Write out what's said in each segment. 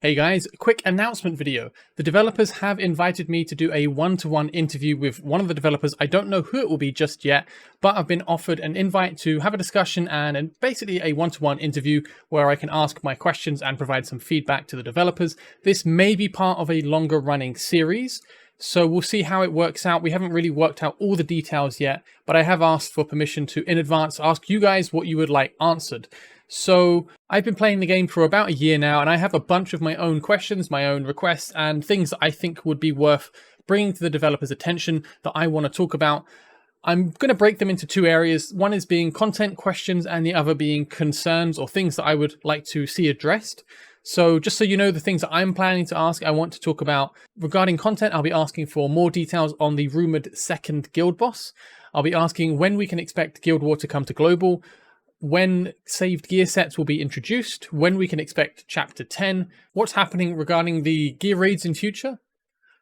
Hey guys, quick announcement video. The developers have invited me to do a one-to-one interview with one of the developers. I don't know who it will be just yet, but I've been offered an invite to have a discussion and basically a one-to-one interview where I can ask my questions and provide some feedback to the developers. This may be part of a longer running series, so we'll see how it works out. We haven't really worked out all the details yet, but I have asked for permission to, in advance, ask you guys what you would like answered. So I've been playing the game for about a year now, and I have a bunch of my own questions, my own requests, and things that I think would be worth bringing to the developers' attention that I want to talk about. I'm going to break them into two areas. One is being content questions and the other being concerns or things that I would like to see addressed. So just so you know, the things that I'm planning to ask, I want to talk about regarding content. I'll be asking for more details on the rumored second guild boss. I'll be asking when we can expect Guild War to come to global, when saved gear sets will be introduced, when we can expect Chapter 10, what's happening regarding the gear raids in future,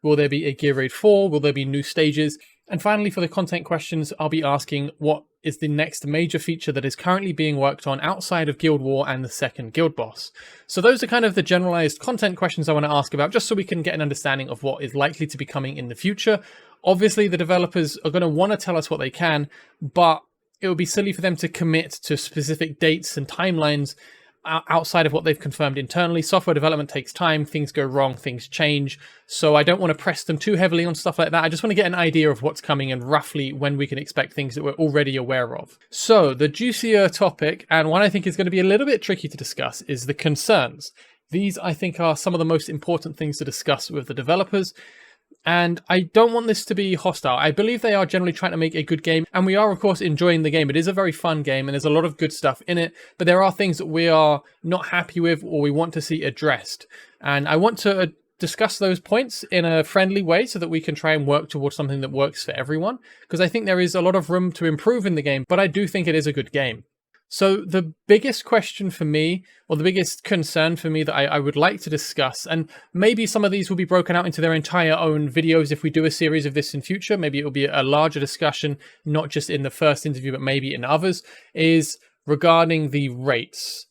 will there be a gear raid 4, will there be new stages, and finally for the content questions I'll be asking what is the next major feature that is currently being worked on outside of Guild War and the second guild boss. So those are kind of the generalized content questions I want to ask about, just so we can get an understanding of what is likely to be coming in the future. Obviously the developers are going to want to tell us what they can, but it would be silly for them to commit to specific dates and timelines outside of what they've confirmed internally. Software development takes time, things go wrong, things change. So I don't want to press them too heavily on stuff like that. I just want to get an idea of what's coming and roughly when we can expect things that we're already aware of. So the juicier topic, and one I think is going to be a little bit tricky to discuss, is the concerns. These, I think, are some of the most important things to discuss with the developers. And I don't want this to be hostile. I believe they are generally trying to make a good game, and we are, of course, enjoying the game. It is a very fun game, and there's a lot of good stuff in it, but there are things that we are not happy with or we want to see addressed. And I want to discuss those points in a friendly way so that we can try and work towards something that works for everyone, because I think there is a lot of room to improve in the game, but I do think it is a good game. So the biggest question for me, or the biggest concern for me that I would like to discuss, and maybe some of these will be broken out into their entire own videos if we do a series of this in future, maybe it will be a larger discussion, not just in the first interview, but maybe in others, is regarding the rates.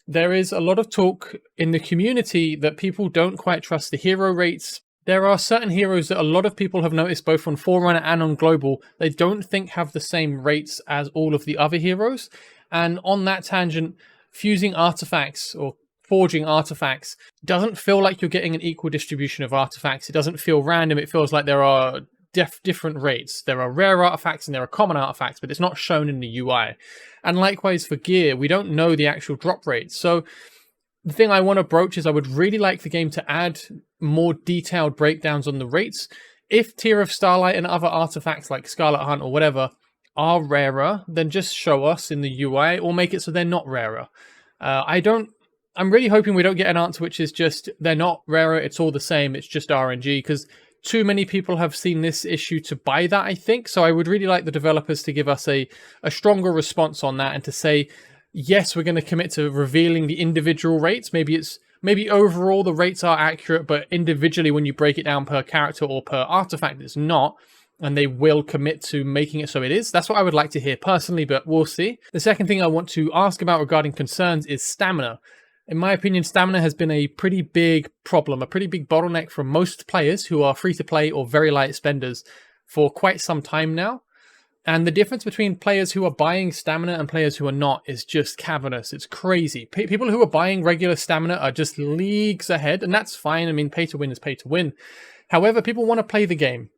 There is a lot of talk in the community that people don't quite trust the hero rates. There are certain heroes that a lot of people have noticed both on Forerunner and on Global, they don't think have the same rates as all of the other heroes. And on that tangent, fusing artifacts or forging artifacts doesn't feel like you're getting an equal distribution of artifacts. It doesn't feel random. It feels like there are different rates. There are rare artifacts and there are common artifacts, but it's not shown in the UI. And likewise for gear, we don't know the actual drop rates. So the thing I want to broach is I would really like the game to add more detailed breakdowns on the rates. If Tear of Starlight and other artifacts like Scarlet Hunt or whatever are rarer, then just show us in the UI or make it so they're not rarer. I'm really hoping we don't get an answer which is just they're not rarer, it's all the same, it's just RNG, because too many people have seen this issue to buy that, I think. So I would really like the developers to give us a stronger response on that and to say, yes, we're going to commit to revealing the individual rates. Maybe overall the rates are accurate, but individually when you break it down per character or per artifact, it's not. And they will commit to making it so it is. That's what I would like to hear personally, but we'll see. The second thing I want to ask about regarding concerns is stamina. In my opinion, stamina has been a pretty big problem, a pretty big bottleneck for most players who are free to play or very light spenders for quite some time now. And the difference between players who are buying stamina and players who are not is just cavernous. It's crazy. People who are buying regular stamina are just leagues ahead, and that's fine. I mean, pay to win is pay to win. However, people want to play the game.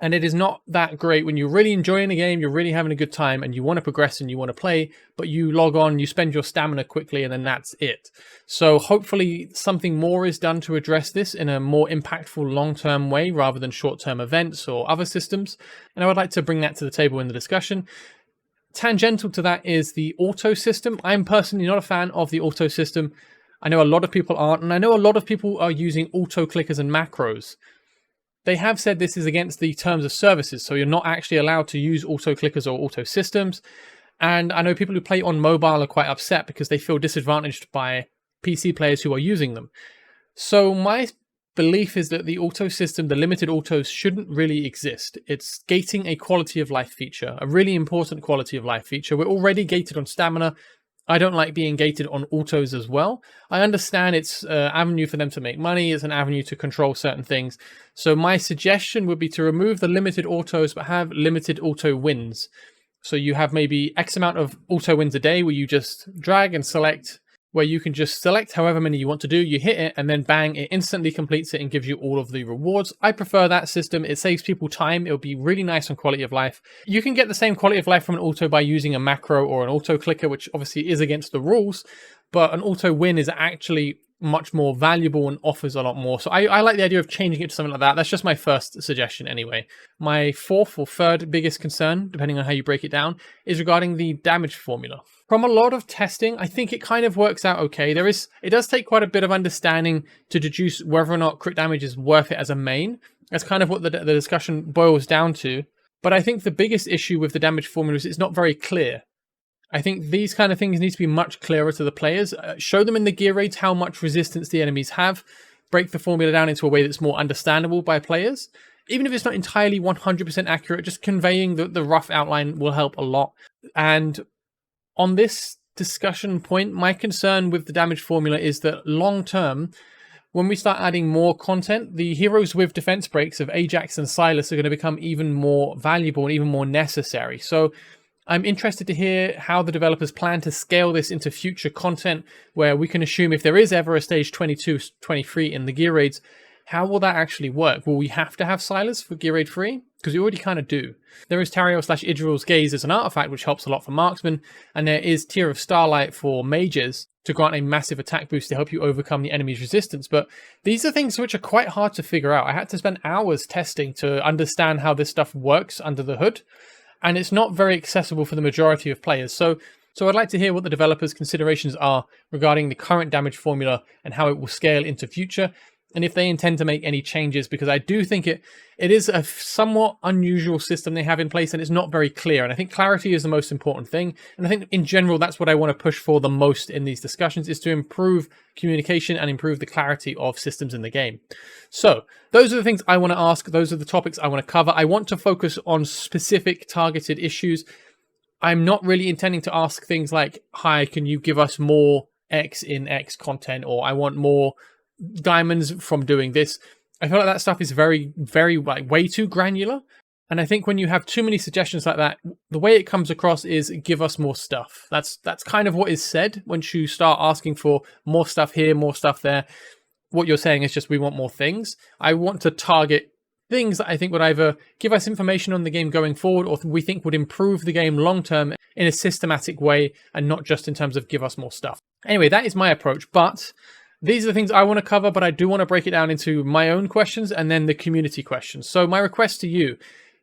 And it is not that great when you're really enjoying the game, you're really having a good time, and you want to progress and you want to play, but you log on, you spend your stamina quickly, and then that's it. So hopefully something more is done to address this in a more impactful long-term way rather than short-term events or other systems. And I would like to bring that to the table in the discussion. Tangential to that is the auto system. I'm personally not a fan of the auto system. I know a lot of people aren't, and I know a lot of people are using auto clickers and macros. They have said this is against the terms of services, so you're not actually allowed to use auto clickers or auto systems. And I know people who play on mobile are quite upset because they feel disadvantaged by PC players who are using them. So my belief is that the auto system, the limited autos, shouldn't really exist. It's gating a quality of life feature, a really important quality of life feature. We're already gated on stamina. I don't like being gated on autos as well. I understand it's an avenue for them to make money. It's an avenue to control certain things. So my suggestion would be to remove the limited autos, but have limited auto wins. So you have maybe X amount of auto wins a day where you just drag and select, where you can just select however many you want to do, you hit it, and then bang, it instantly completes it and gives you all of the rewards. I prefer that system. It saves people time. It'll be really nice on quality of life. You can get the same quality of life from an auto by using a macro or an auto clicker, which obviously is against the rules, but an auto win is actually much more valuable and offers a lot more. So I like the idea of changing it to something like that. That's just my first suggestion anyway. My fourth or third biggest concern, depending on how you break it down, is regarding the damage formula. From a lot of testing, I think it kind of works out okay. It does take quite a bit of understanding to deduce whether or not crit damage is worth it as a main. That's kind of what the discussion boils down to. But I think the biggest issue with the damage formula is it's not very clear. I think these kind of things need to be much clearer to the players. Show them in the gear raids how much resistance the enemies have. Break the formula down into a way that's more understandable by players. Even if it's not entirely 100% accurate, just conveying the rough outline will help a lot. And on this discussion point, my concern with the damage formula is that long term, when we start adding more content, the heroes with defense breaks of Ajax and Silas are going to become even more valuable and even more necessary. So I'm interested to hear how the developers plan to scale this into future content, where we can assume if there is ever a stage 22, 23 in the gear raids, how will that actually work? Will we have to have Silas for gear raid 3? Because we already kind of do. There is Tariel/Idril's Gaze as an artifact, which helps a lot for marksmen, and there is Tear of Starlight for mages to grant a massive attack boost to help you overcome the enemy's resistance. But these are things which are quite hard to figure out. I had to spend hours testing to understand how this stuff works under the hood, and it's not very accessible for the majority of players. So I'd like to hear what the developers' considerations are regarding the current damage formula and how it will scale into future, and if they intend to make any changes, because I do think it is a somewhat unusual system they have in place, and it's not very clear. And I think clarity is the most important thing. And I think in general, that's what I want to push for the most in these discussions, is to improve communication and improve the clarity of systems in the game. So those are the things I want to ask. Those are the topics I want to cover. I want to focus on specific targeted issues. I'm not really intending to ask things like, hi, can you give us more X in X content? Or I want more diamonds from doing this. I feel like that stuff is very, very, like, way too granular. And I think when you have too many suggestions like that, the way it comes across is give us more stuff. That's kind of what is said once you start asking for more stuff here, more stuff there. What you're saying is just, we want more things. I want to target things that I think would either give us information on the game going forward, or we think would improve the game long term in a systematic way, and not just in terms of give us more stuff. Anyway, that is my approach, but these are the things I want to cover, but I do want to break it down into my own questions and then the community questions. So my request to you,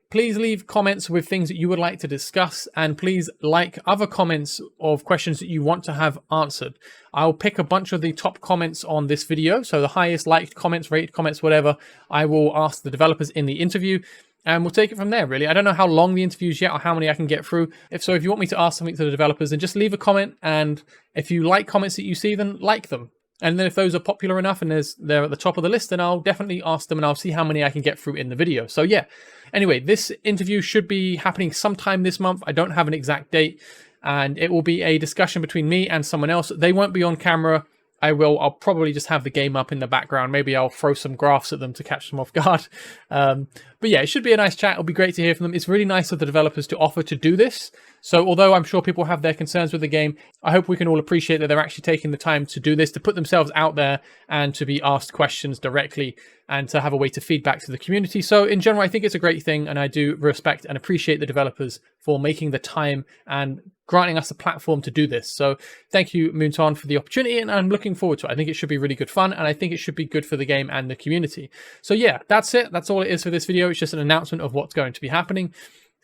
please leave comments with things that you would like to discuss, and please like other comments of questions that you want to have answered. I'll pick a bunch of the top comments on this video, so the highest liked comments, rated comments, whatever, I will ask the developers in the interview, and we'll take it from there, really. I don't know how long the interview is yet or how many I can get through. If you want me to ask something to the developers, then just leave a comment, and if you like comments that you see, then like them. And then if those are popular enough and they're at the top of the list, then I'll definitely ask them, and I'll see how many I can get through in the video. So yeah, anyway, this interview should be happening sometime this month. I don't have an exact date, and it will be a discussion between me and someone else. They won't be on camera. I'll probably just have the game up in the background. Maybe I'll throw some graphs at them to catch them off guard. But yeah, it should be a nice chat. It'll be great to hear from them. It's really nice of the developers to offer to do this. So although I'm sure people have their concerns with the game, I hope we can all appreciate that they're actually taking the time to do this, to put themselves out there and to be asked questions directly, and to have a way to feedback to the community. So in general, I think it's a great thing, and I do respect and appreciate the developers for making the time and granting us a platform to do this. So thank you, Moonton, for the opportunity, and I'm looking forward to it. I think it should be really good fun, and I think it should be good for the game and the community. So yeah, that's it. That's all it is for this video. It's just an announcement of what's going to be happening.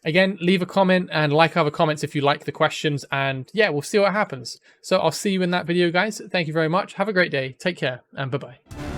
Again, leave a comment and like other comments if you like the questions, and yeah, we'll see what happens. So I'll see you in that video, guys. Thank you very much. Have a great day. Take care, and bye-bye.